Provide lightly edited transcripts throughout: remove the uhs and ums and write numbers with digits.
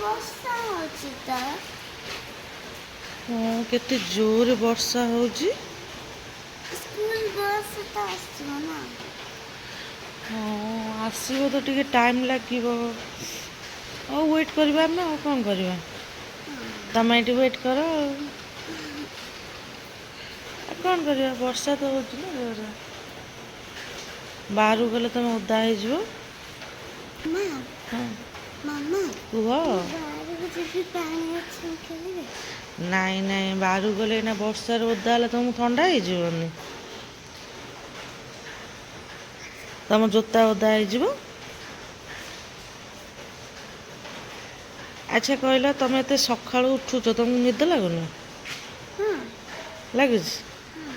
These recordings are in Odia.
ବର୍ଷା ହଉଛି ତ। ହଁ କେତେ ଜୋରରେ ବର୍ଷା ହଉଛି। ସ୍କୁଲ ବସ୍ ତ ଆସିବ ନା। ହଁ ଆସିବ ତ ଟିକେ ଟାଇମ୍ ଲାଗିବ। ହଉ ୱେଟ୍ କରିବା ଆମେ ଆଉ କ'ଣ କରିବା। ତମେ ଏଇଠି ୱେଟ୍ କର ଆଉ। ଆଉ କ'ଣ କରିବା ବର୍ଷା ତ ହେଉଛି ନା ଜୋରରେ। ବାହାରକୁ ଗଲେ ତମେ ଓଦା ହେଇଯିବ। ମା ହଁ ମାମା କୁହ। ମୁଁ ବାହାରକୁ ଯିବି ପାଣି ଅଛି ଖେଳିବେ। ନାଇଁ ନାଇଁ ବାହାରକୁ ଗଲେ ଏଇନା ବର୍ଷାରେ ଓଦା ହେଲେ ତମକୁ ଥଣ୍ଡା ହେଇଯିବନି। ତମ ଜୋତା ଓଦା ହେଇଯିବ। ଆଚ୍ଛା କହିଲ ତମେ ଏତେ ସକାଳୁ ଉଠୁଛ ତମକୁ ନିଦ ଲାଗୁନି। ହଁ ଲାଗୁଛି। ହଁ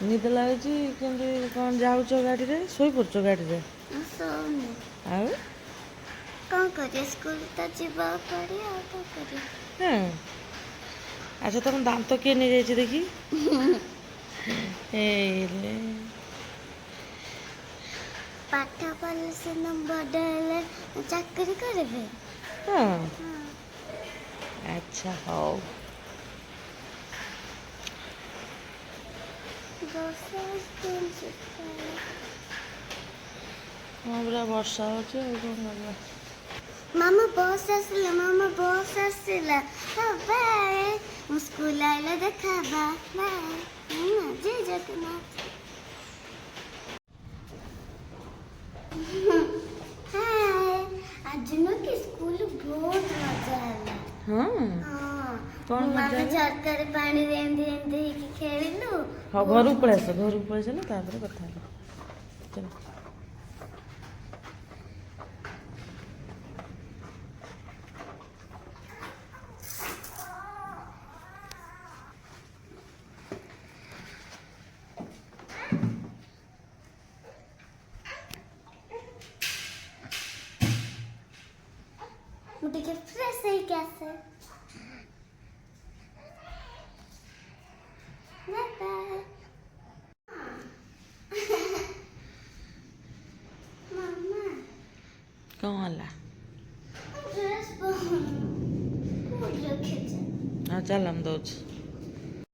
ନିଦ ଲାଗୁଛି କିନ୍ତୁ କ'ଣ ଯାଉଛ ଗାଡ଼ିରେ ଶୋଇପଡ଼ୁଛ ଗାଡ଼ିରେ। ମୁଁ ଶୋଉନି। ଆଉ କ'ଣ କରିବା ସ୍କୁଲ ତ ଯିବାକୁ ପଡ଼ିବ ଆଉ କ'ଣ କରିବା। ହଁ ଆଚ୍ଛା ତମ ଦାନ୍ତ କିଏ ନେଇଯାଇଛି ଦେଖି। ହେଇଲେ ପାଠ ପଢ଼ିଲେ ସିନା ବଡ଼ ହେଲେ ଚାକିରି କରିବେ। ହଁ ହଁ ଆଚ୍ଛା ହଉ। ବର୍ଷା ହଉଛି ହଁ ପୁରା ବର୍ଷା ହେଉଛି ଆଉ କ'ଣ କରିବା। ମାମା ବସ୍ ଆସିଲା ମାମା ବସ୍ ଆସିଲା ହଁ ବାଏ। ମୁଁ ସ୍କୁଲ ଆଇଲେ ଦେଖା ହବା ବାଏ। ଜୟ ଜଗନ୍ନାଥ। ହାଏ ଆଜି ନୁହେଁ କି ସ୍କୁଲ ବହୁତ ମଜା ହେଲା। ହଁ ହଁ କ'ଣ ମୁଁ ମଜା ଆମେ ହେଲା? ଝରକାରେ ପାଣିରେ ଏମିତି ଏମିତି ହେଇକି ଖେଳିଲୁ। ହଉ ବହୁତ ଘରକୁ ପଳେଇ ମଜା ଆସ ଘରକୁ ପଳେଇ ଆସିଲେ ତାପରେ କଥା ହେବା ଚାଲ। ମୁଁ ଟିକେ ଫ୍ରେଶ ହେଇକି ଆସେ। Bye bye. ମାମା କ'ଣ ହେଲା। ଡ୍ରେସ୍ କୋଉଠି ରଖିଛ? ହଁ ଚାଲ ମୁଁ ଦେଉଛି।